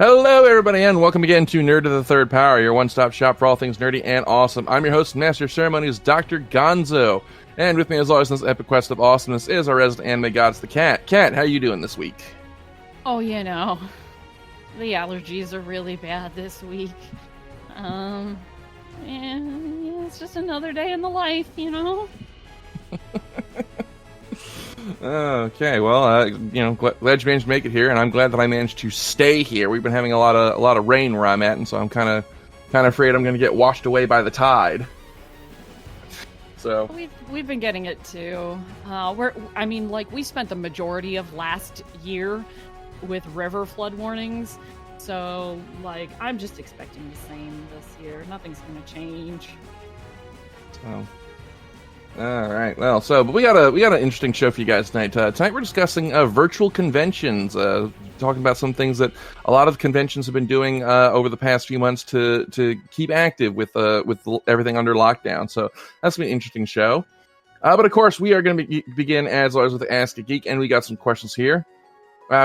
Hello, everybody, and welcome again to Nerd to the Third Power, your one-stop shop for all things nerdy and awesome. I'm your host and master of ceremonies, Dr. Gonzo, and with me, as always, in this epic quest of awesomeness is our resident anime goddess, the Cat. Cat, how are you doing this week? Oh, the allergies are really bad this week. And yeah, it's just another day in the life, Okay, well, glad you managed to make it here, and I'm glad that I managed to stay here. We've been having a lot of rain where I'm at, and so I'm kind of afraid I'm going to get washed away by the tide. So we've been getting it too. We spent the majority of last year with river flood warnings, so I'm just expecting the same this year. Nothing's going to change. So. All right. Well, but we got an interesting show for you guys tonight. Tonight we're discussing virtual conventions, talking about some things that a lot of conventions have been doing over the past few months to keep active with everything under lockdown. So that's gonna be an interesting show. But of course, we are going to begin as always with Ask a Geek, and we got some questions here.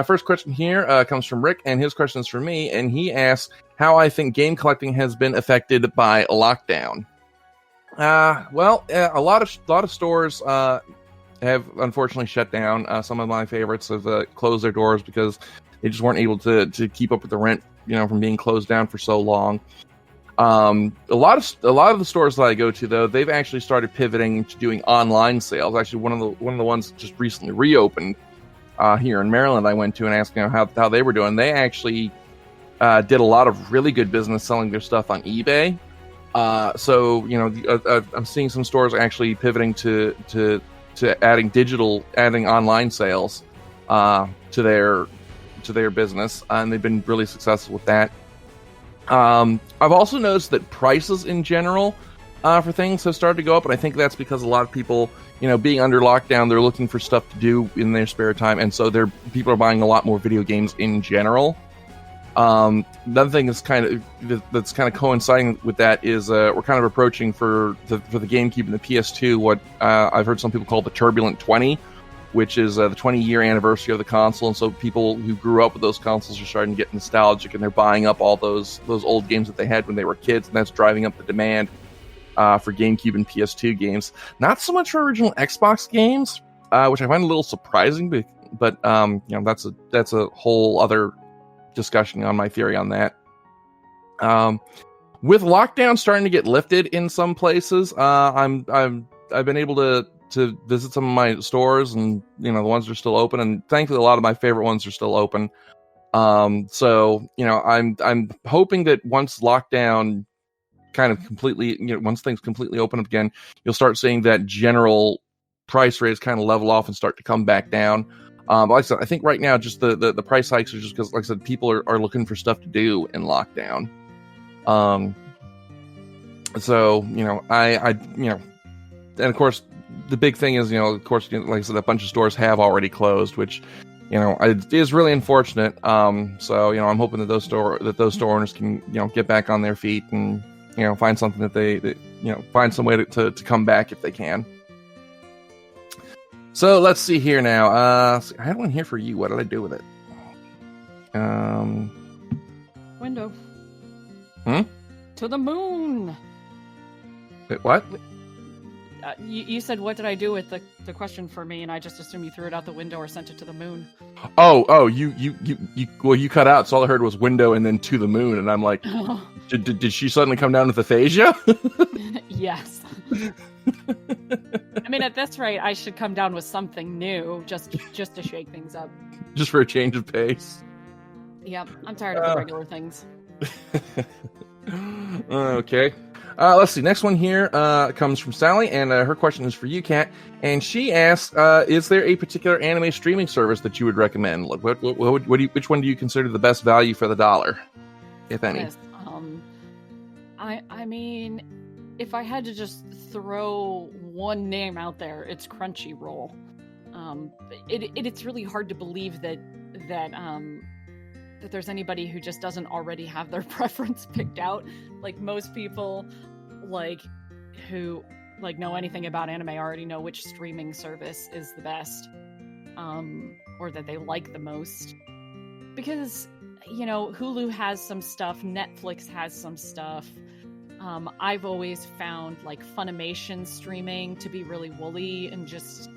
First question here comes from Rick, and his question is from me, and he asks how I think game collecting has been affected by lockdown. A lot of stores have unfortunately shut down. Some of my favorites have closed their doors because they just weren't able to keep up with the rent, from being closed down for so long. A lot of the stores that I go to, though, they've actually started pivoting to doing online sales. Actually, one of the ones that just recently reopened here in Maryland, I went to and asked how they were doing. They actually did a lot of really good business selling their stuff on eBay. I'm seeing some stores actually pivoting to adding online sales to their business, and they've been really successful with that. I've also noticed that prices in general for things have started to go up, and I think that's because a lot of people, being under lockdown, they're looking for stuff to do in their spare time, and so people are buying a lot more video games in general. Another thing that's kind of coinciding with that is we're kind of approaching for the GameCube and the PS2 what I've heard some people call the Turbulent 20, which is the 20-year anniversary of the console, and so people who grew up with those consoles are starting to get nostalgic, and they're buying up all those old games that they had when they were kids, and that's driving up the demand for GameCube and PS2 games. Not so much for original Xbox games, which I find a little surprising, but that's a whole other discussion on my theory on that. With lockdown starting to get lifted in some places, I've been able to visit some of my stores, and the ones that are still open, and thankfully a lot of my favorite ones are still open. I'm hoping that once lockdown kind of completely, once things completely open up again, you'll start seeing that general price rates kind of level off and start to come back down. Like I said, I think right now just the price hikes are just because, like I said, people are looking for stuff to do in lockdown. And of course, the big thing is, like I said, a bunch of stores have already closed, which, is really unfortunate. I'm hoping that those store owners can, get back on their feet and, find something that they find some way to come back if they can. So let's see here now. I had one here for you. What did I do with it? Window. To the moon. Wait, what? You said, what did I do with the question for me, and I just assumed you threw it out the window or sent it to the moon. You cut out, so all I heard was window and then to the moon, and I'm like, did she suddenly come down with aphasia? Yes. I mean, at this rate, I should come down with something new, just to shake things up. Just for a change of pace. Yep, I'm tired of the regular things. Okay. Let's see. Next one here comes from Sally, and her question is for you, Kat. And she asks, is there a particular anime streaming service that you would recommend? Which one do you consider the best value for the dollar, if any? Yes. I mean, if I had to just throw one name out there, it's Crunchyroll. It's really hard to believe that there's anybody who just doesn't already have their preference picked out. Like, most people, who know anything about anime already know which streaming service is the best, or that they like the most. Because, Hulu has some stuff, Netflix has some stuff. I've always found like Funimation streaming to be really woolly and just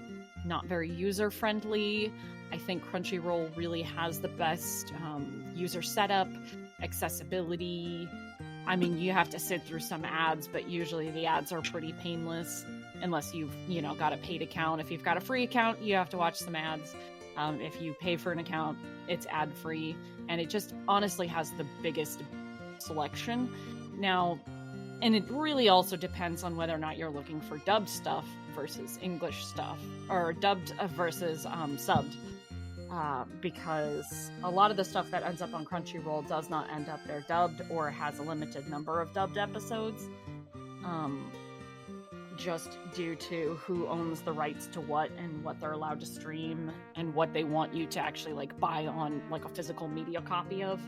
not very user friendly. I think Crunchyroll really has the best user setup, accessibility. I mean, you have to sit through some ads, but usually the ads are pretty painless unless you've, got a paid account. If you've got a free account, you have to watch some ads. If you pay for an account, it's ad free, and it just honestly has the biggest selection. Now, and it really also depends on whether or not you're looking for dubbed stuff versus English stuff, or dubbed versus subbed. Because a lot of the stuff that ends up on Crunchyroll does not end up there dubbed, or has a limited number of dubbed episodes, just due to who owns the rights to what and what they're allowed to stream and what they want you to actually like buy on like a physical media copy of.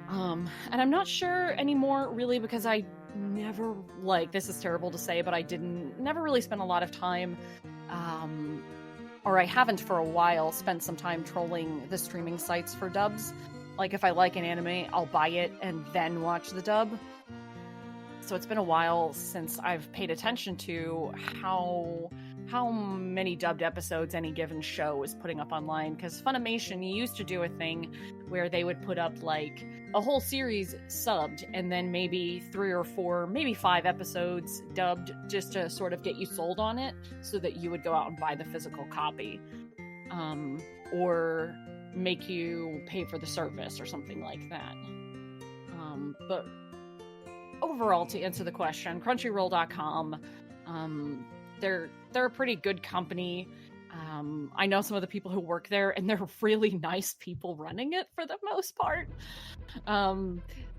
And I'm not sure anymore, really, because I never, this is terrible to say, but I never really spent a lot of time, or I haven't for a while spent some time trolling the streaming sites for dubs. Like, if I like an anime, I'll buy it and then watch the dub. So it's been a while since I've paid attention to how many dubbed episodes any given show is putting up online. Because Funimation used to do a thing where they would put up like a whole series subbed and then maybe 3 or 4, maybe 5 episodes dubbed, just to sort of get you sold on it so that you would go out and buy the physical copy, or make you pay for the service or something like that. But overall, to answer the question, Crunchyroll.com, they're a pretty good company. I know some of the people who work there, and they're really nice people running it for the most part.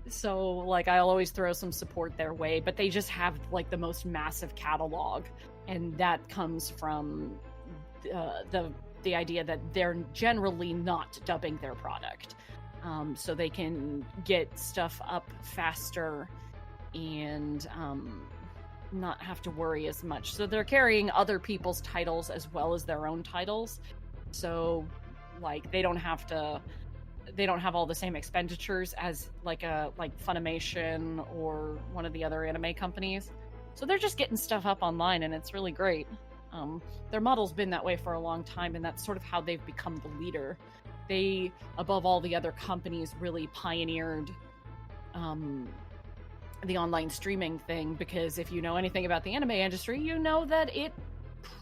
So, like, I'll always throw some support their way, but they just have, like, the most massive catalog, and that comes from the idea that they're generally not dubbing their product. So they can get stuff up faster and not have to worry as much. So they're carrying other people's titles as well as their own titles. So, like, they don't have all the same expenditures as like Funimation or one of the other anime companies. So they're just getting stuff up online, and it's really great. Their model's been that way for a long time, and that's sort of how they've become the leader. They, above all the other companies, really pioneered the online streaming thing, because if you know anything about the anime industry, you know that it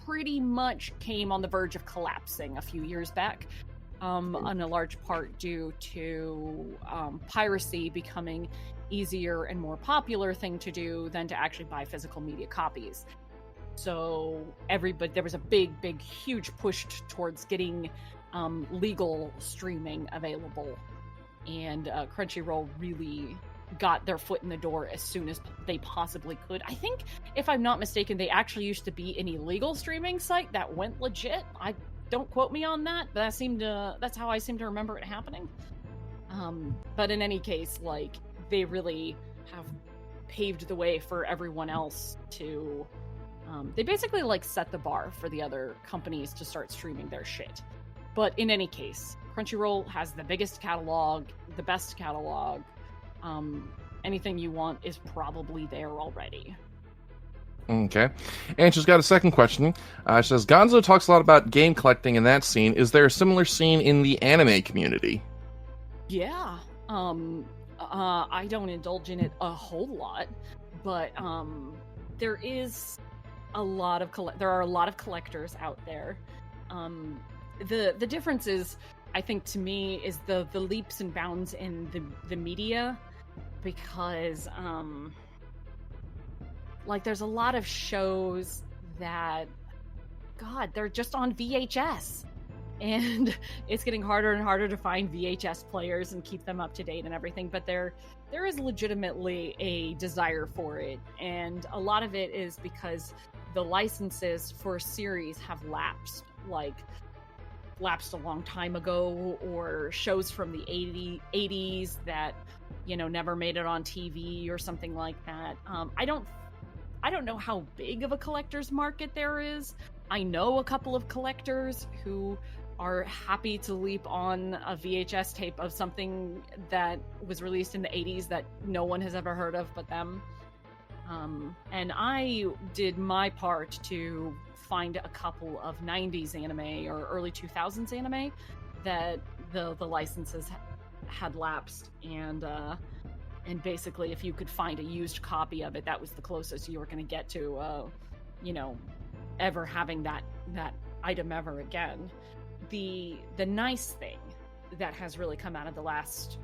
pretty much came on the verge of collapsing a few years back, on a large part due to piracy becoming easier and more popular thing to do than to actually buy physical media copies. So there was a big, huge push towards getting legal streaming available, and Crunchyroll really got their foot in the door as soon as they possibly could. I think, if I'm not mistaken, they actually used to be an illegal streaming site that went legit. Don't quote me on that, but that's how I seem to remember it happening. But in any case, like, they really have paved the way for everyone else to they basically like set the bar for the other companies to start streaming their shit. But in any case, Crunchyroll has the biggest catalog, the best catalog. Anything you want is probably there already. Okay. And she's got a second question. She says, Gonzo talks a lot about game collecting in that scene. Is there a similar scene in the anime community? Yeah. I don't indulge in it a whole lot, but there is a lot of there are a lot of collectors out there. The difference is, I think, to me, is the leaps and bounds in the media, because like, there's a lot of shows that, God, they're just on VHS, and it's getting harder and harder to find VHS players and keep them up to date and everything. But there is legitimately a desire for it, and a lot of it is because the licenses for series have lapsed a long time ago, or shows from the 80s that, never made it on TV or something like that. I don't know how big of a collector's market there is. I know a couple of collectors who are happy to leap on a VHS tape of something that was released in the 80s that no one has ever heard of but them. And I did my part to find a couple of 90s anime or early 2000s anime that the licenses had lapsed, and basically if you could find a used copy of it, that was the closest you were going to get to ever having that item ever again. The nice thing that has really come out of the last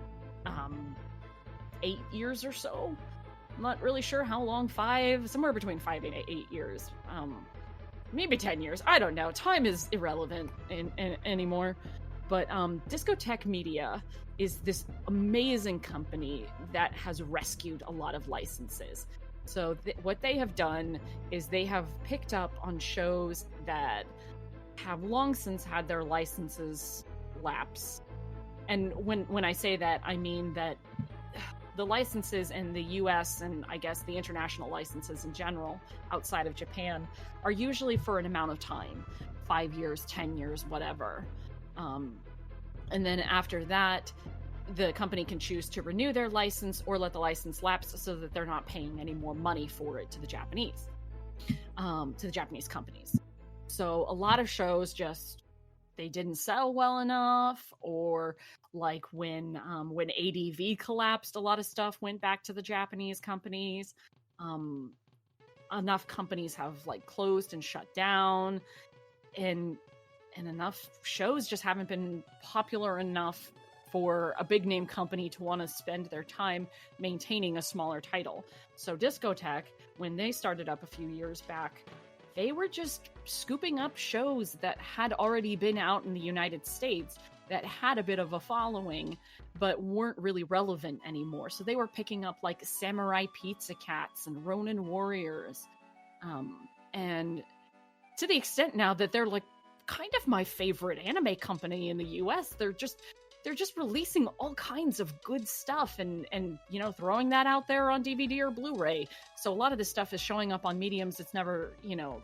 8 years or so, I'm not really sure how long, somewhere between 5 and 8 years, maybe 10 years, I don't know, time is irrelevant anymore, but Discotek Media is this amazing company that has rescued a lot of licenses. So what they have done is they have picked up on shows that have long since had their licenses lapse. And when I say that, I mean that the licenses in the US and I guess the international licenses in general outside of Japan are usually for an amount of time, 5 years, 10 years, whatever. And then after that, the company can choose to renew their license or let the license lapse so that they're not paying any more money for it to the Japanese companies. So a lot of shows just, they didn't sell well enough, or like when ADV collapsed, a lot of stuff went back to the Japanese companies. Enough companies have like closed and shut down, and enough shows just haven't been popular enough for a big name company to want to spend their time maintaining a smaller title. So Discotek, when they started up a few years back, they were just scooping up shows that had already been out in the United States that had a bit of a following, but weren't really relevant anymore. So they were picking up like Samurai Pizza Cats and Ronin Warriors. And to the extent now that they're like kind of my favorite anime company in the US, they're just releasing all kinds of good stuff and throwing that out there on DVD or Blu-ray. So a lot of this stuff is showing up on mediums it's never,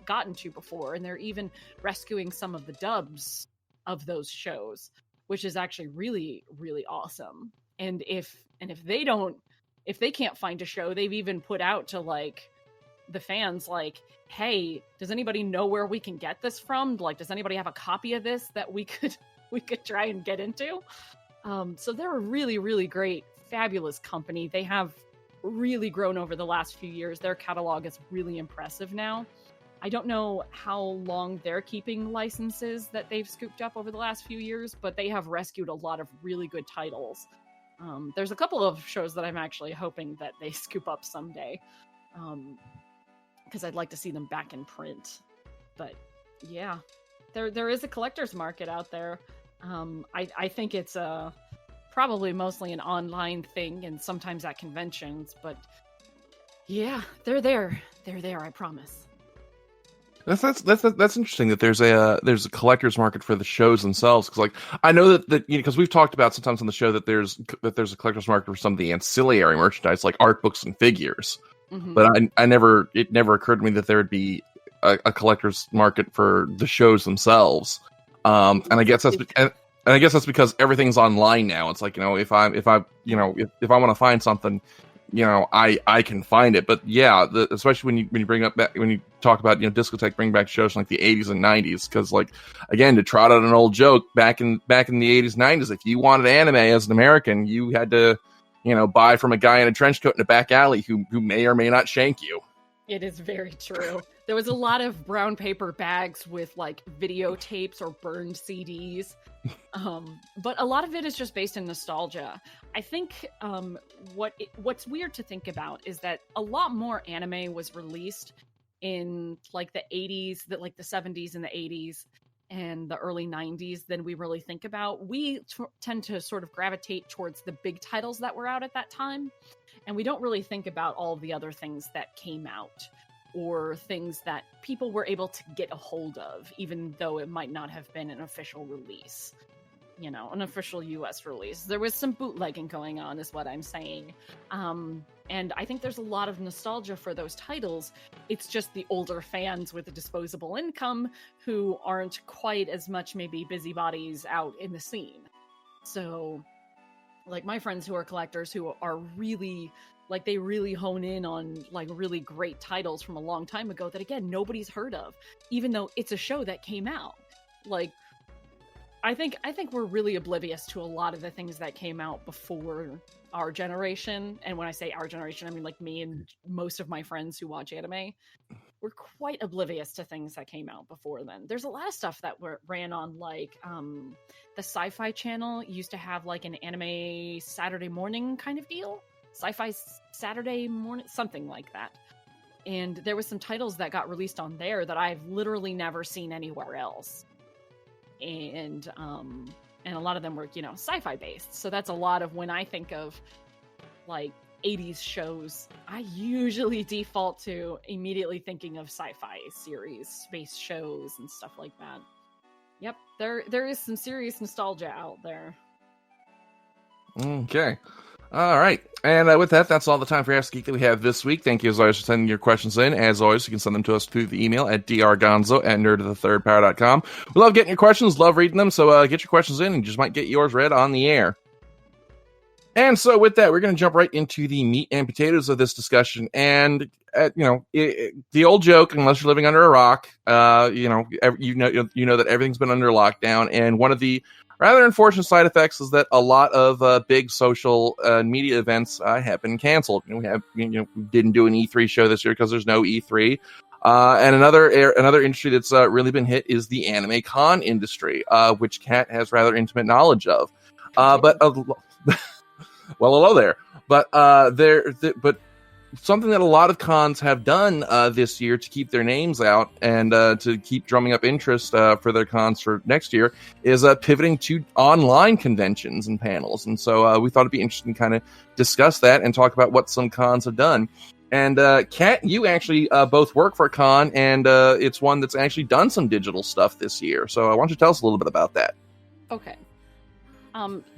gotten to before. And they're even rescuing some of the dubs of those shows, which is actually really, really awesome. And if they can't find a show, they've even put out to like the fans, like, hey, does anybody know where we can get this from? Like, does anybody have a copy of this that we could try and get into? So they're a really, really great, fabulous company. They have really grown over the last few years. Their catalog is really impressive now. I don't know how long they're keeping licenses that they've scooped up over the last few years, but they have rescued a lot of really good titles. There's a couple of shows that I'm actually hoping that they scoop up someday, because I'd like to see them back in print. But yeah, there is a collector's market out there. I think it's probably mostly an online thing and sometimes at conventions, but yeah, they're there, I promise. That's interesting that there's a collector's market for the shows themselves, because like I know that because we've talked about sometimes on the show that there's a collector's market for some of the ancillary merchandise like art books and figures, but it never occurred to me that there would be a collector's market for the shows themselves. And I guess that's because everything's online now. It's like, if I want to find something, I can find it. But yeah, especially when you talk about Discotek bringing back shows from like the 80s and 90s, because like again, to trot out an old joke, back in the 80s 90s, if you wanted anime as an American, you had to buy from a guy in a trench coat in a back alley who may or may not shank you. It is very true. There was a lot of brown paper bags with like videotapes or burned CDs. But a lot of it is just based in nostalgia. I think what's weird to think about is that a lot more anime was released in like the 80s, like the 70s and the 80s and the early 90s than we really think about. We tend to sort of gravitate towards the big titles that were out at that time. And we don't really think about all the other things that came out or things that people were able to get a hold of, even though it might not have been an official release. an official US release. There was some bootlegging going on, is what I'm saying. And I think there's a lot of nostalgia for those titles. It's just the older fans with a disposable income who aren't quite as much maybe busybodies out in the scene. So, like, my friends who are collectors who are really, like, they really hone in on, like, really great titles from a long time ago that, again, nobody's heard of, even though it's a show that came out. Like, I think we're really oblivious to a lot of the things that came out before our generation. And when I say our generation, I mean like me and most of my friends who watch anime. We're quite oblivious to things that came out before then. There's a lot of stuff that ran on like the Sci-Fi Channel used to have like an anime Saturday morning kind of deal. Sci-Fi Saturday morning, something like that. And there was some titles that got released on there that I've literally never seen anywhere else. And a lot of them were, sci-fi based. So that's a lot of when I think of like 80s shows, I usually default to immediately thinking of sci-fi series, space shows and stuff like that. Yep, there is some serious nostalgia out there. Okay. All right. And with that, that's all the time for Ask Geek that we have this week. Thank you, as always, for sending your questions in. As always, you can send them to us through the email at drgonzo@nerdofthethirdpower.com. We love getting your questions, love reading them, so get your questions in, and you just might get yours read on the air. And so with that, we're going to jump right into the meat and potatoes of this discussion. And, the old joke, unless you're living under a rock, you know that everything's been under lockdown. And one of the rather unfortunate side effects is that a lot of big social media events have been canceled. We didn't do an E3 show this year because there's no E3. And another industry that's really been hit is the anime con industry, which Kat has rather intimate knowledge of. Well, hello there. But something that a lot of cons have done this year to keep their names out and to keep drumming up interest for their cons for next year is pivoting to online conventions and panels. And so we thought it'd be interesting to kind of discuss that and talk about what some cons have done. And Kat, you actually both work for a con, and it's one that's actually done some digital stuff this year. So why don't you tell us a little bit about that? Okay.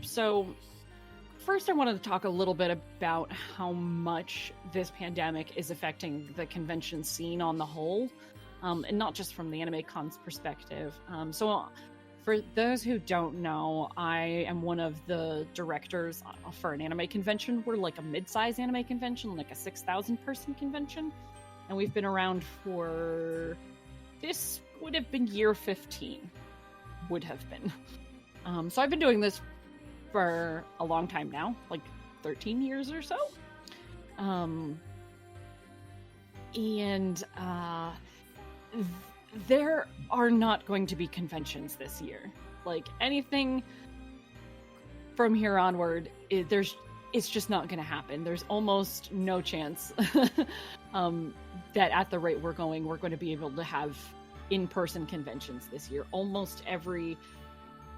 So first, I wanted to talk a little bit about how much this pandemic is affecting the convention scene on the whole, and not just from the anime con's perspective. So for those who don't know, I am one of the directors for an anime convention. We're like a mid-size anime convention, like a 6,000 person convention. And we've been around for, this would have been year 15, would have been. So I've been doing this for a long time now, like 13 years or so. There are not going to be conventions this year. Like, anything from here onward, it's just not going to happen. There's almost no chance that at the rate we're going to be able to have in-person conventions this year. Almost every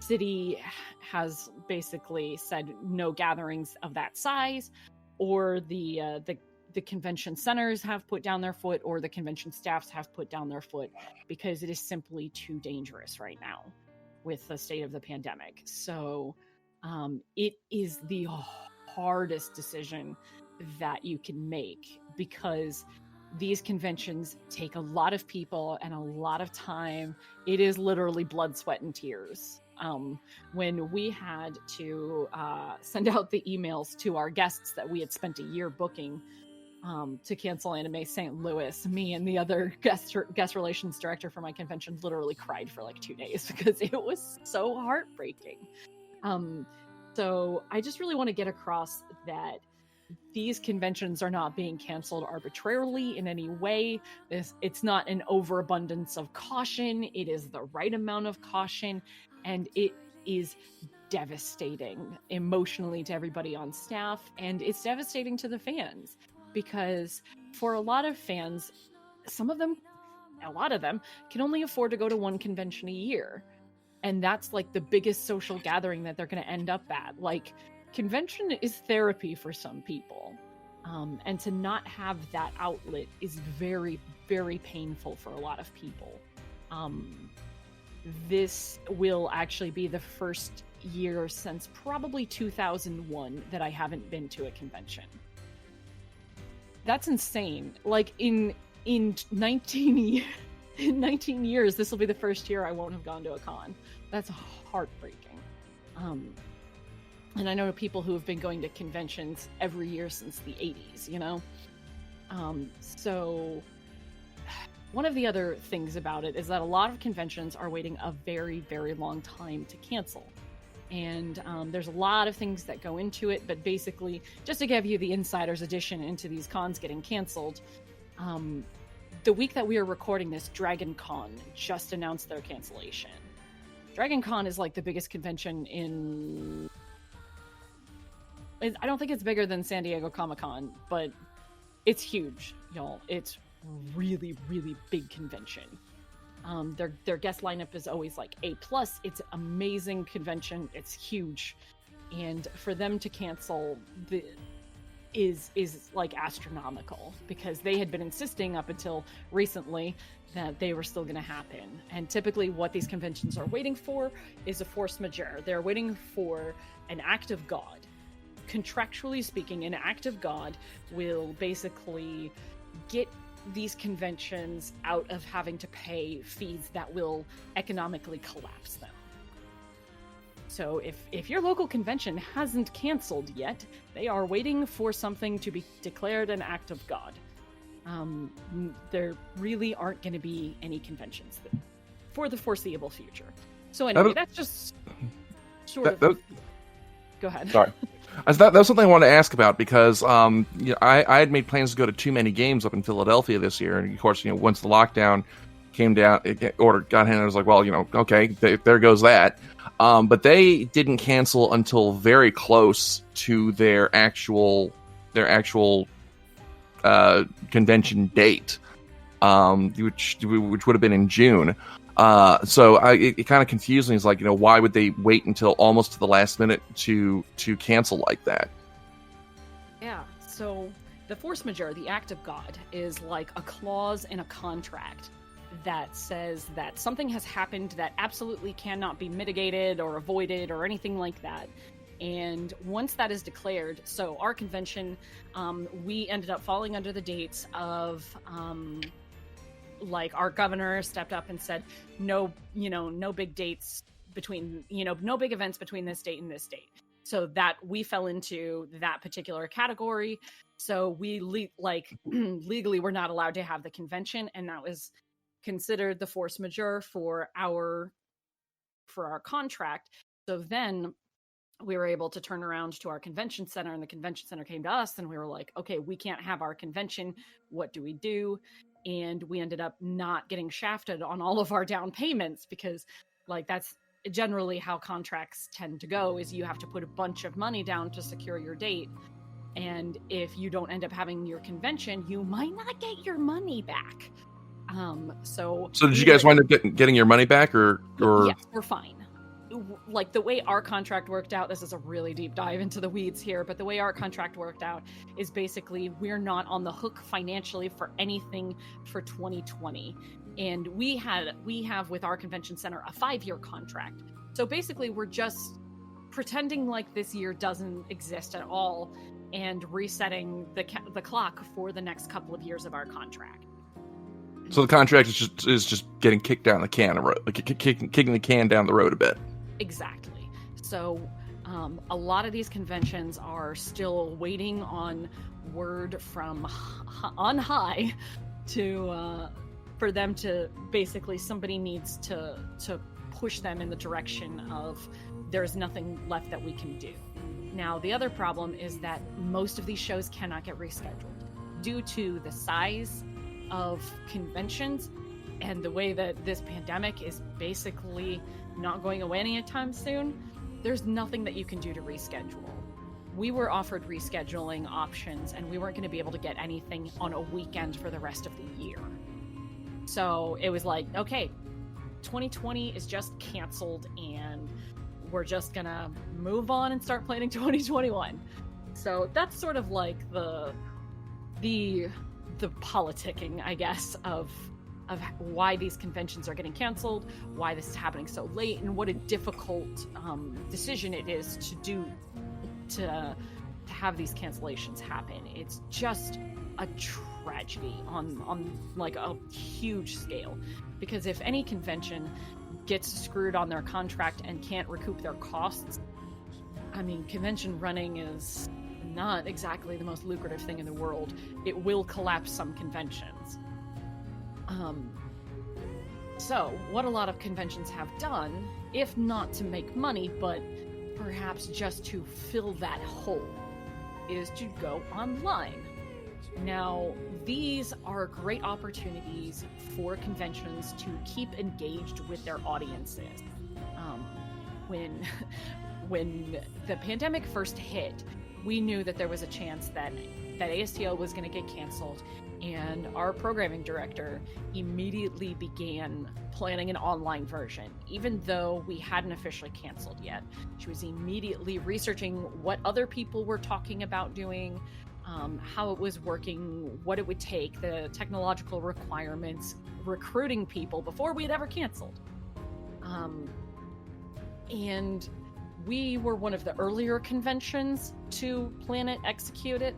city has basically said no gatherings of that size, or the convention centers have put down their foot, or the convention staffs have put down their foot, because it is simply too dangerous right now with the state of the pandemic. So it is the hardest decision that you can make, because these conventions take a lot of people and a lot of time. It is literally blood, sweat, and tears. When we had to send out the emails to our guests that we had spent a year booking to cancel Anime St. Louis, me and the other guest relations director for my convention literally cried for like 2 days because it was so heartbreaking. So I just really want to get across that these conventions are not being canceled arbitrarily in any way. It's not an overabundance of caution. It is the right amount of caution, and it is devastating emotionally to everybody on staff, and it's devastating to the fans, because for a lot of fans, a lot of them can only afford to go to one convention a year, and that's like the biggest social gathering that they're going to end up at. Like, convention is therapy for some people, and to not have that outlet is very, very painful for a lot of people. This will actually be the first year since probably 2001 that I haven't been to a convention. That's insane. Like in 19 years, this will be the first year I won't have gone to a con. That's heartbreaking. And I know people who have been going to conventions every year since the 80s, you know? So one of the other things about it is that a lot of conventions are waiting a very, very long time to cancel. And there's a lot of things that go into it, but basically, just to give you the insider's edition into these cons getting canceled, the week that we are recording this, Dragon Con just announced their cancellation. Dragon Con is like the biggest convention in... I don't think it's bigger than San Diego Comic-Con, but it's huge, y'all. It's really, really big convention. Their guest lineup is always like A+. It's amazing convention. It's huge. And for them to cancel is like astronomical, because they had been insisting up until recently that they were still going to happen. And typically what these conventions are waiting for is a force majeure. They're waiting for an act of God. Contractually speaking, an act of God will basically get these conventions out of having to pay fees that will economically collapse them. So if your local convention hasn't canceled yet, they are waiting for something to be declared an act of God. There really aren't going to be any conventions for the foreseeable future. So anyway, that's just sort of... Go ahead. Sorry. That was something I wanted to ask about, because I had made plans to go to too many games up in Philadelphia this year, and of course, once the lockdown came down, order got handed, I was like, well, okay, there goes that. But they didn't cancel until very close to their actual convention date, which would have been in June. So it kind of confused me. It's like, why would they wait until almost to the last minute to cancel like that? Yeah, so the force majeure, the act of God, is like a clause in a contract that says that something has happened that absolutely cannot be mitigated or avoided or anything like that. And once that is declared, so our convention, we ended up falling under the dates of... like our governor stepped up and said, no big dates between, no big events between this date and this date. So that we fell into that particular category. So we legally we're not allowed to have the convention, and that was considered the force majeure for our contract. So then we were able to turn around to our convention center, and the convention center came to us, and we were like, okay, we can't have our convention. What do we do? And we ended up not getting shafted on all of our down payments, because that's generally how contracts tend to go, is you have to put a bunch of money down to secure your date. And if you don't end up having your convention, you might not get your money back. So did you guys wind up getting your money back, or? Yes, we're fine. Like the way our contract worked out, this is a really deep dive into the weeds here, but the way our contract worked out is basically we're not on the hook financially for anything for 2020. And we have with our convention center a 5-year contract. So basically we're just pretending like this year doesn't exist at all and resetting the clock for the next couple of years of our contract. So the contract is just getting kicked down the can, kicking the can down the road a bit. Exactly. So a lot of these conventions are still waiting on word from on high for them to basically, somebody needs to push them in the direction of there's nothing left that we can do. Now, the other problem is that most of these shows cannot get rescheduled due to the size of conventions and the way that this pandemic is basically not going away anytime soon. There's nothing that you can do to reschedule. We were offered rescheduling options, and we weren't going to be able to get anything on a weekend for the rest of the year. So it was like, okay, 2020 is just canceled, and we're just gonna move on and start planning 2021. So that's sort of like the politicking, I guess, of why these conventions are getting canceled, why this is happening so late, and what a difficult decision it is to have these cancellations happen. It's just a tragedy on like a huge scale, because if any convention gets screwed on their contract and can't recoup their costs, I mean, convention running is not exactly the most lucrative thing in the world. It will collapse some conventions. So what a lot of conventions have done, if not to make money, but perhaps just to fill that hole, is to go online. Now, these are great opportunities for conventions to keep engaged with their audiences. When the pandemic first hit, we knew that there was a chance that ASTL was going to get canceled, and our programming director immediately began planning an online version, even though we hadn't officially canceled yet. She was immediately researching what other people were talking about doing, how it was working, what it would take, the technological requirements, recruiting people before we had ever canceled. And we were one of the earlier conventions to plan it, execute it.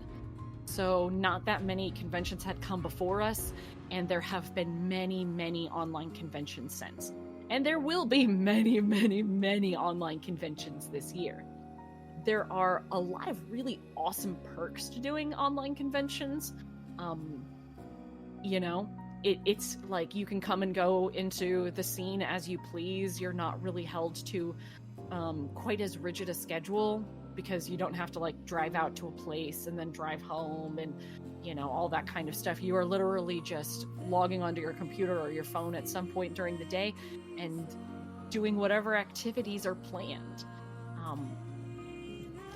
So not that many conventions had come before us, and there have been many, many online conventions since. And there will be many, many, many online conventions this year. There are a lot of really awesome perks to doing online conventions. It's like you can come and go into the scene as you please. You're not really held to quite as rigid a schedule, because you don't have to like drive out to a place and then drive home and all that kind of stuff. You are literally just logging onto your computer or your phone at some point during the day and doing whatever activities are planned.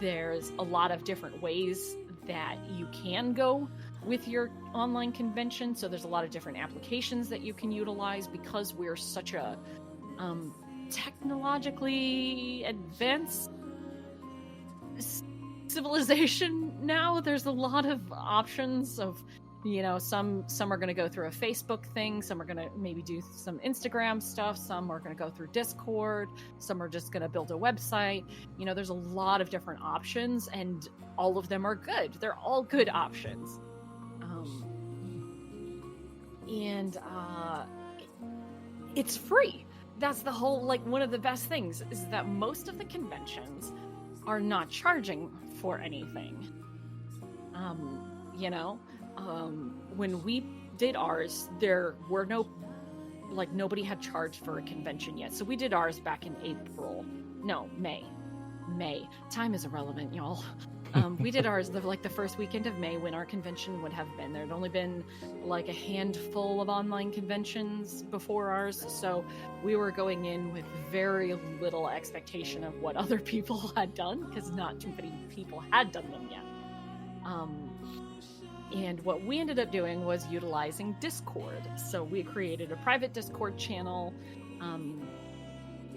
There's a lot of different ways that you can go with your online convention. So there's a lot of different applications that you can utilize, because we're such a technologically advanced civilization now. There's a lot of options of, some are going to go through a Facebook thing, some are going to maybe do some Instagram stuff, some are going to go through Discord, some are just going to build a website. There's a lot of different options, and all of them are good. They're all good options. It's free. That's the whole, one of the best things is that most of the conventions are not charging for anything. When we did ours, there were nobody had charged for a convention yet. So we did ours back in May. Time is irrelevant, y'all. We did ours the first weekend of May, when our convention would have been. There'd only been a handful of online conventions before ours, so we were going in with very little expectation of what other people had done, because not too many people had done them yet. And what we ended up doing was utilizing Discord. So we created a private Discord channel,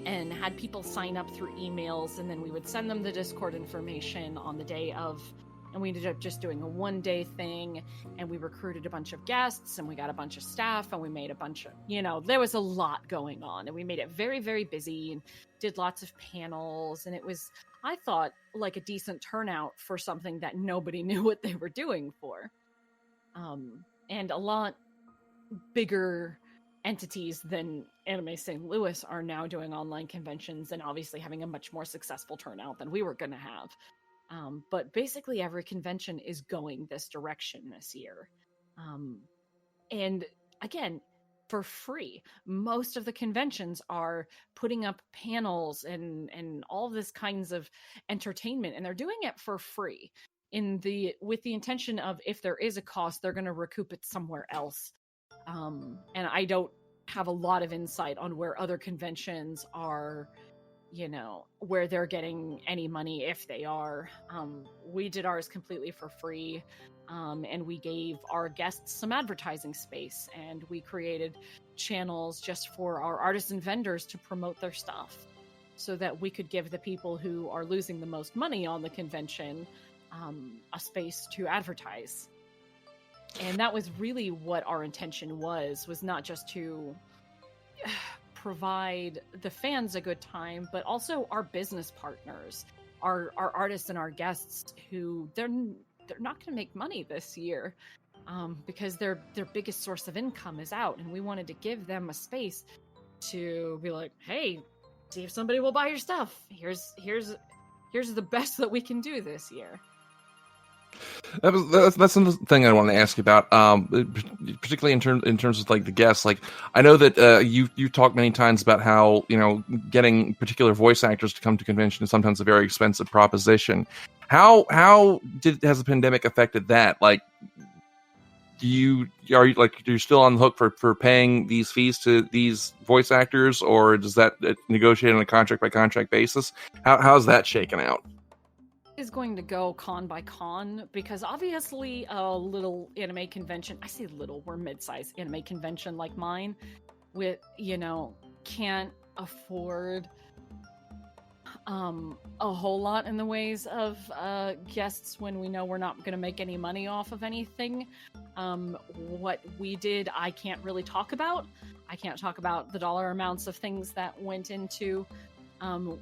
and had people sign up through emails, and then we would send them the Discord information on the day of, and we ended up just doing a one-day thing, and we recruited a bunch of guests, and we got a bunch of staff, and we made a bunch of, there was a lot going on, and we made it very, very busy, and did lots of panels, and it was, I thought, a decent turnout for something that nobody knew what they were doing for. And a lot bigger entities than Anime St. Louis are now doing online conventions, and obviously having a much more successful turnout than we were going to have. But basically every convention is going this direction this year. And again, for free. Most of the conventions are putting up panels and all this kinds of entertainment, and they're doing it for free with the intention of, if there is a cost, they're going to recoup it somewhere else. And I don't have a lot of insight on where other conventions are, where they're getting any money, if they are. We did ours completely for free, and we gave our guests some advertising space, and we created channels just for our artists and vendors to promote their stuff, so that we could give the people who are losing the most money on the convention a space to advertise. And that was really what our intention was not just to provide the fans a good time, but also our business partners, our artists and our guests who they're not going to make money this year because their biggest source of income is out, and we wanted to give them a space to be like, hey, see if somebody will buy your stuff. Here's the best that we can do this year. That's another thing I want to ask you about, particularly in terms of like the guests. Like, I know that you talked many times about how, you know, getting particular voice actors to come to convention is sometimes a very expensive proposition. How has the pandemic affected that? Like, are you still on the hook for paying these fees to these voice actors, or does that negotiate on a contract by contract basis? How's that shaken out? Is going to go con by con, because obviously a little anime convention, I say little, we're mid-sized anime convention like mine, with, you know, can't afford a whole lot in the ways of guests when we know we're not going to make any money off of anything. What we did, I can't really talk about. I can't talk about the dollar amounts of things that went into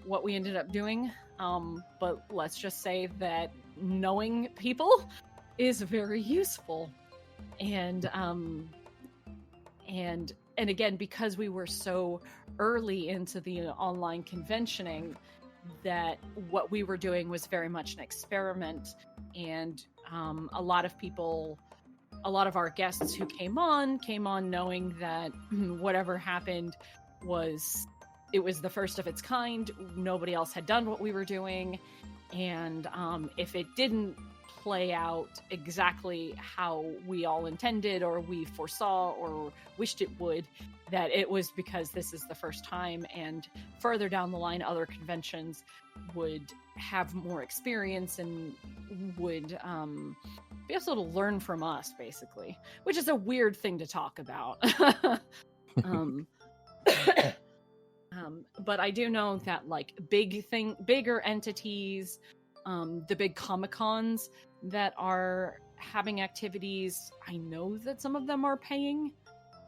what we ended up doing. But let's just say that knowing people is very useful. And again, because we were so early into the online conventioning, that what we were doing was very much an experiment. And a lot of our guests who came on knowing that whatever happened was the first of its kind. Nobody else had done what we were doing. And if it didn't play out exactly how we all intended or we foresaw or wished it would, that it was because this is the first time, and further down the line other conventions would have more experience and would be able to learn from us, basically, which is a weird thing to talk about. But I do know that like bigger entities, the big Comic-Cons that are having activities, I know that some of them are paying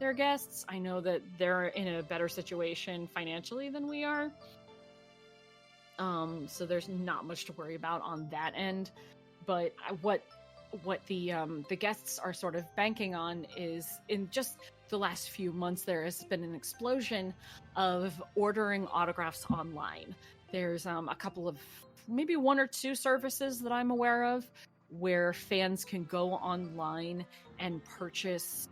their guests. I know that they're in a better situation financially than we are. So there's not much to worry about on that end. But what the guests are sort of banking on is, in just the last few months, there has been an explosion of ordering autographs online. There's a couple of, maybe one or two services that I'm aware of where fans can go online and purchase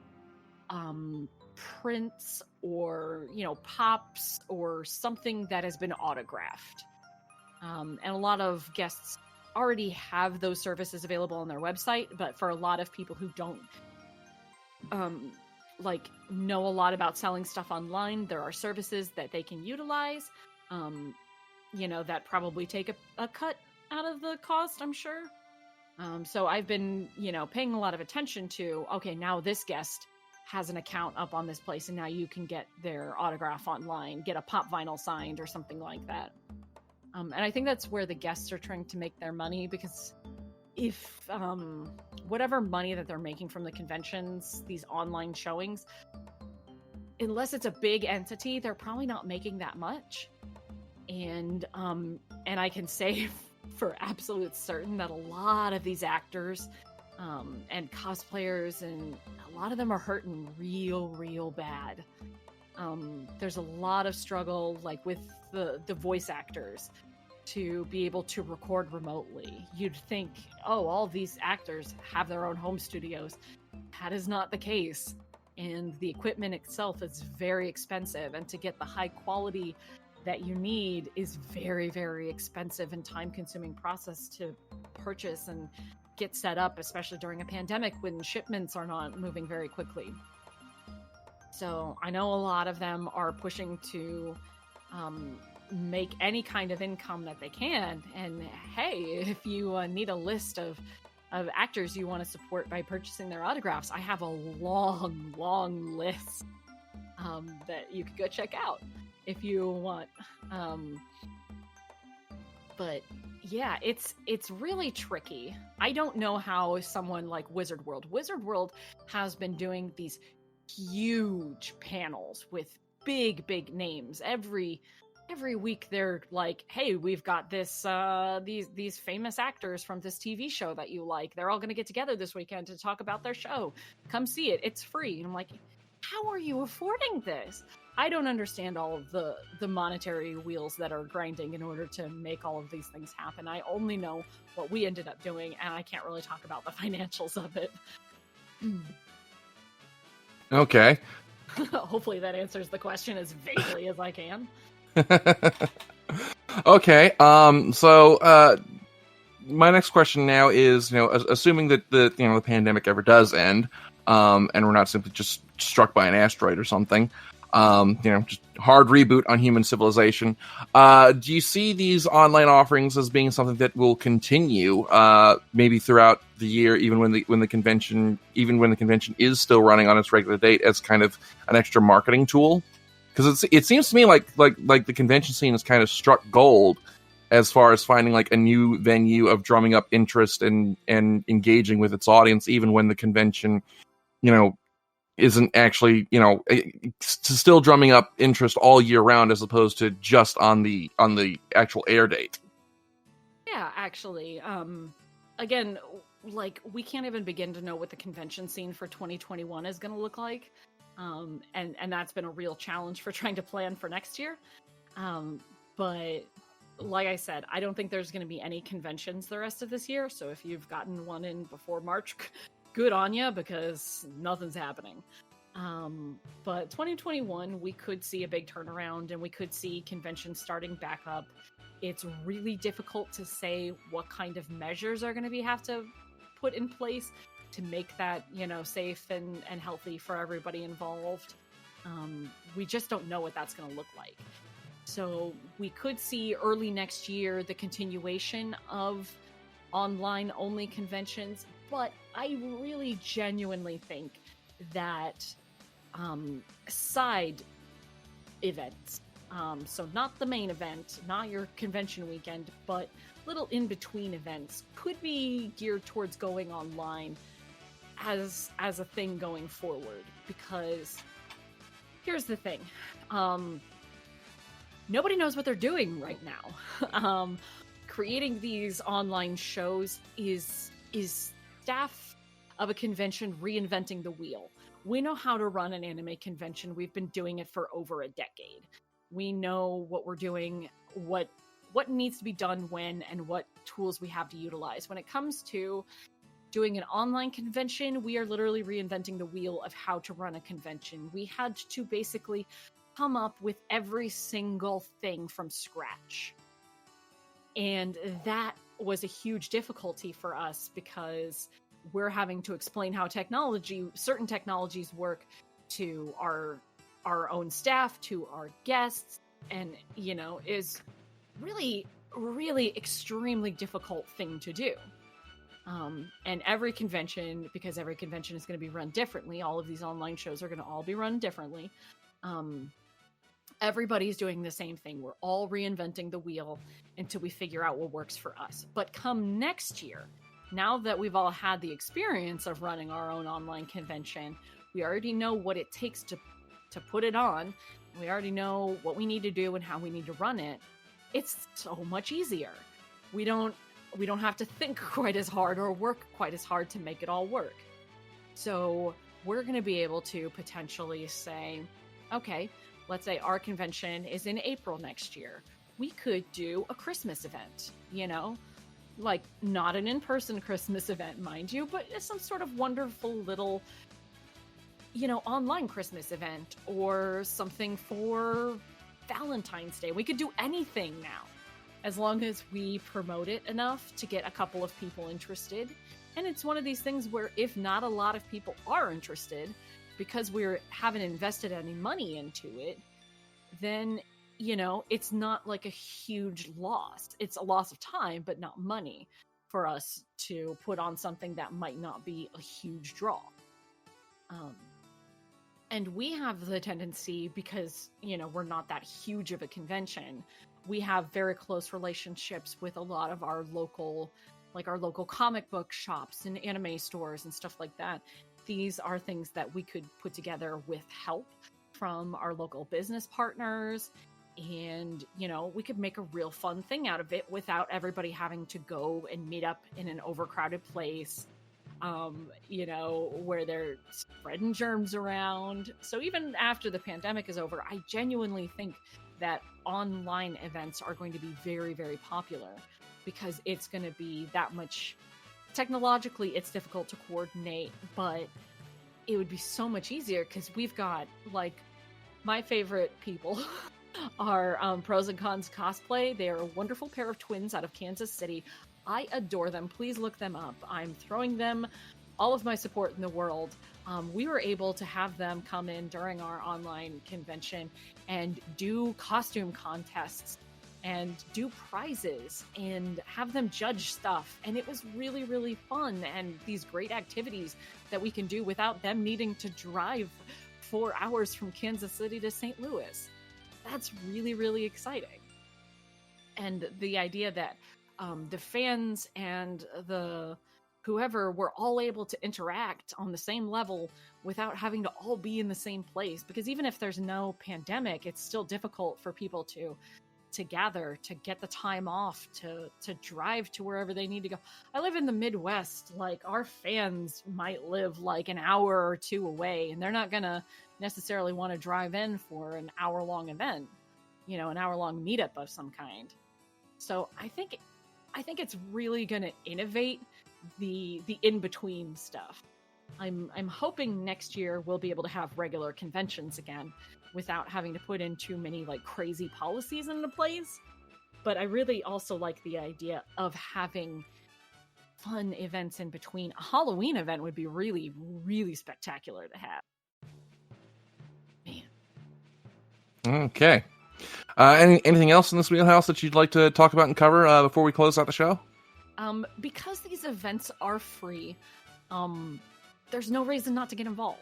prints or, you know, pops or something that has been autographed. And a lot of guests already have those services available on their website, but for a lot of people who don't know a lot about selling stuff online, there are services that they can utilize, that probably take a cut out of the cost, I'm sure. So I've been, paying a lot of attention to, okay, now this guest has an account up on this place, and now you can get their autograph online, get a pop vinyl signed or something like that. And I think that's where the guests are trying to make their money, because if whatever money that they're making from the conventions, these online showings, unless it's a big entity, they're probably not making that much. And I can say for absolute certain that a lot of these actors and cosplayers, and a lot of them are hurting real bad. There's a lot of struggle, like with the voice actors, to be able to record remotely. You'd think, oh, all these actors have their own home studios. That is not the case. And the equipment itself is very expensive, and to get the high quality that you need is very, very expensive and time-consuming process to purchase and get set up, especially during a pandemic when shipments are not moving very quickly. So I know a lot of them are pushing to make any kind of income that they can. And hey, if you need a list of actors you want to support by purchasing their autographs, I have a long list that you could go check out if you want. But Yeah, it's really tricky. I don't know how someone like Wizard World has been doing these huge panels with big names. Every week they're like, "Hey, we've got this these famous actors from this TV show that you like. They're all going to get together this weekend to talk about their show. Come see it. It's free." And I'm like, "How are you affording this?" I don't understand all of the monetary wheels that are grinding in order to make all of these things happen. I only know what we ended up doing, and I can't really talk about the financials of it. Okay. Hopefully that answers the question as vaguely as I can. Okay. My next question now is, assuming that the pandemic ever does end, and we're not simply just struck by an asteroid or something, just hard reboot on human civilization. Do you see these online offerings as being something that will continue, maybe throughout the year, even when the convention is still running on its regular date, as kind of an extra marketing tool? Because it seems to me like the convention scene has kind of struck gold as far as finding like a new venue of drumming up interest and engaging with its audience, even when the convention, isn't actually, still drumming up interest all year round, as opposed to just on the actual air date. Yeah, actually, again, like we can't even begin to know what the convention scene for 2021 is going to look like. And that's been a real challenge for trying to plan for next year. But like I said, I don't think there's going to be any conventions the rest of this year. So if you've gotten one in before March, good on you, because nothing's happening. But 2021, we could see a big turnaround, and we could see conventions starting back up. It's really difficult to say what kind of measures are going to have to put in place to make that, safe and healthy for everybody involved. We just don't know what that's going to look like. So we could see early next year the continuation of online only conventions, but I really genuinely think that side events, so not the main event, not your convention weekend, but little in-between events could be geared towards going online as a thing going forward. Because here's the thing, nobody knows what they're doing right now. Creating these online shows is staff of a convention reinventing the wheel. We know how to run an anime convention. We've been doing it for over a decade. We know what we're doing, what needs to be done when, and what tools we have to utilize. When it comes to doing an online convention, we are literally reinventing the wheel of how to run a convention. We had to basically come up with every single thing from scratch. And that was a huge difficulty for us, because we're having to explain how certain technologies work to our own staff, to our guests, and, is really, really extremely difficult thing to do. And every convention, because every convention is going to be run differently, all of these online shows are going to all be run differently. Everybody's doing the same thing. We're all reinventing the wheel until we figure out what works for us. But come next year, now that we've all had the experience of running our own online convention, we already know what it takes to put it on. We already know what we need to do and how we need to run it. It's so much easier. We don't have to think quite as hard or work quite as hard to make it all work. So we're going to be able to potentially say, okay, let's say our convention is in April next year. We could do a Christmas event, like not an in-person Christmas event, mind you, but some sort of wonderful little, online Christmas event, or something for Valentine's Day. We could do anything now, as long as we promote it enough to get a couple of people interested. And it's one of these things where if not a lot of people are interested, because we haven't invested any money into it, then, it's not like a huge loss. It's a loss of time, but not money, for us to put on something that might not be a huge draw. And we have the tendency, because, we're not that huge of a convention, we have very close relationships with a lot of our local comic book shops and anime stores and stuff like that. These are things that we could put together with help from our local business partners. And, we could make a real fun thing out of it without everybody having to go and meet up in an overcrowded place, where they're spreading germs around. So even after the pandemic is over, I genuinely think that online events are going to be very, very popular because it's going to be that much. Technologically, it's difficult to coordinate, but it would be so much easier because we've got, my favorite people are Pros and Cons Cosplay. They are a wonderful pair of twins out of Kansas City. I adore them. Please look them up. I'm throwing them all of my support in the world. We were able to have them come in during our online convention and do costume contests and do prizes and have them judge stuff. And it was really, really fun, and these great activities that we can do without them needing to drive 4 hours from Kansas City to St. Louis. That's really, really exciting. And the idea that the fans and the whoever were all able to interact on the same level without having to all be in the same place. Because even if there's no pandemic, it's still difficult for people to gather, to get the time off, to drive to wherever they need to go. I live in the Midwest. Our fans might live an hour or two away, and they're not gonna necessarily want to drive in for an hour-long event, an hour-long meetup of some kind. So I think it's really gonna innovate the in-between stuff. I'm hoping next year we'll be able to have regular conventions again without having to put in too many crazy policies into place. But I really also like the idea of having fun events in between. A Halloween event would be really, really spectacular to have. Man. Okay. Anything else in this wheelhouse that you'd like to talk about and cover before we close out the show? Because these events are free, there's no reason not to get involved.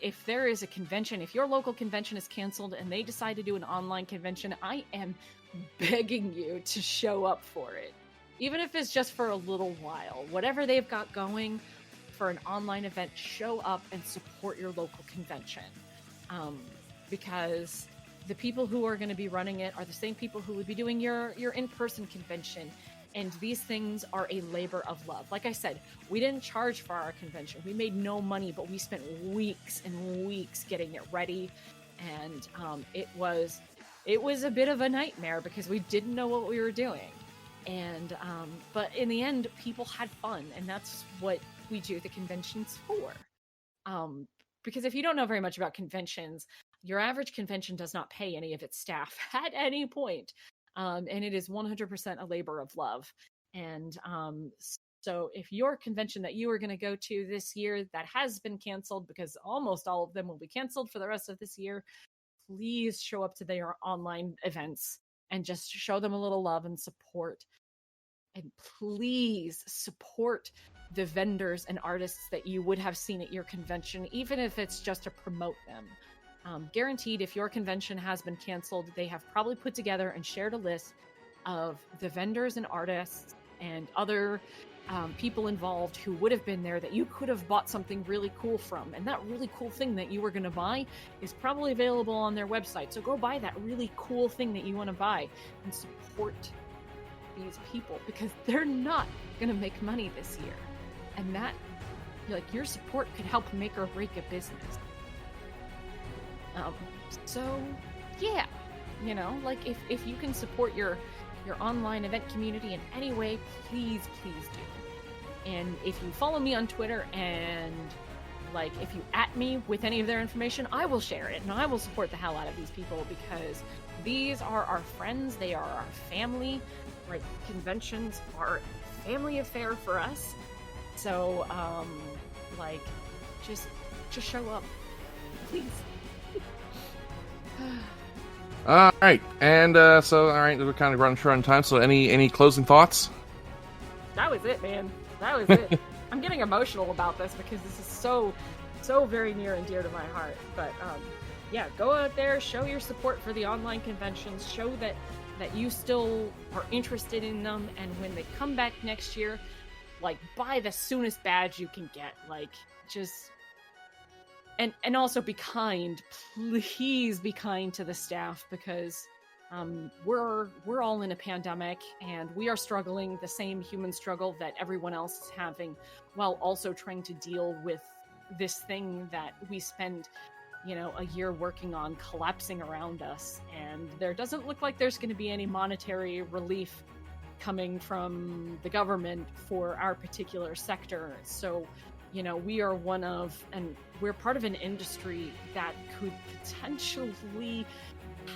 If there is a convention, if your local convention is canceled and they decide to do an online convention, I am begging you to show up for it. Even if it's just for a little while. Whatever they've got going for an online event, show up and support your local convention. Because the people who are going to be running it are the same people who would be doing your in-person convention. And these things are a labor of love. Like I said, we didn't charge for our convention. We made no money, but we spent weeks and weeks getting it ready. And it was a bit of a nightmare because we didn't know what we were doing. And but in the end, people had fun, and that's what we do the conventions for. Because if you don't know very much about conventions, your average convention does not pay any of its staff at any point. And it is 100% a labor of love. And so if your convention that you are going to go to this year that has been canceled, because almost all of them will be canceled for the rest of this year, please show up to their online events and just show them a little love and support. And please support the vendors and artists that you would have seen at your convention, even if it's just to promote them. Guaranteed, if your convention has been canceled, they have probably put together and shared a list of the vendors and artists and other people involved who would have been there that you could have bought something really cool from. And that really cool thing that you were going to buy is probably available on their website. So go buy that really cool thing that you want to buy and support these people, because they're not going to make money this year. And that, your support could help make or break a business. So yeah, if you can support your online event community in any way, please do. And if you follow me on Twitter and if you at me with any of their information, I will share it and I will support the hell out of these people, because these are our friends, they are our family. Conventions are a family affair for us. So just show up, please. All right, and so all right, we're kind of running short on time. So, any closing thoughts? That was it, man. That was it. I'm getting emotional about this because this is so very near and dear to my heart. But yeah, go out there, show your support for the online conventions, show that that you still are interested in them, and when they come back next year, like, buy the soonest badge you can get. Like, just... And also be kind. Please be kind to the staff, because we're all in a pandemic, and we are struggling the same human struggle that everyone else is having, while also trying to deal with this thing that we spend, a year working on collapsing around us. And there doesn't look like there's going to be any monetary relief coming from the government for our particular sector. So, we are we're part of an industry that could potentially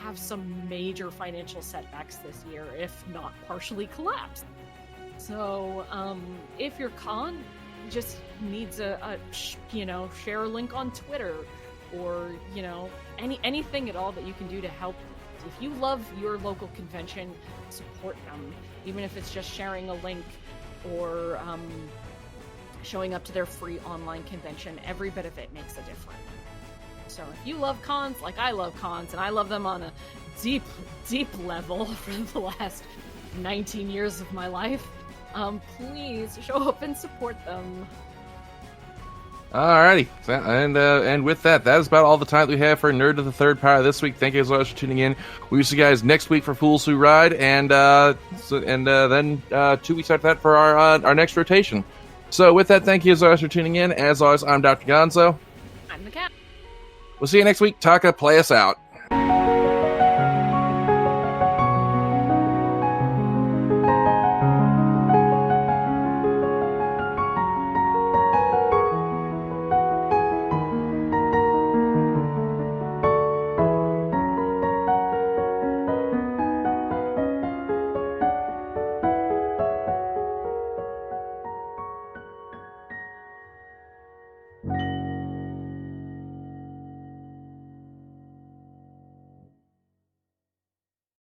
have some major financial setbacks this year, if not partially collapse. So, if your con just needs share a link on Twitter, or, anything at all that you can do to help. If you love your local convention, support them, even if it's just sharing a link or showing up to their free online convention. Every bit of it makes a difference. So if you love cons like I love cons, and I love them on a deep, deep level for the last 19 years of my life, please show up and support them. Alrighty, and with that is about all the time that we have for Nerd of the Third Power this week. Thank you as always for tuning in. We'll see you guys next week for Fools Who Ride, and then 2 weeks after that for our next rotation. So with that, thank you as always for tuning in. As always, I'm Dr. Gonzo. I'm the cat. We'll see you next week. Taka, play us out.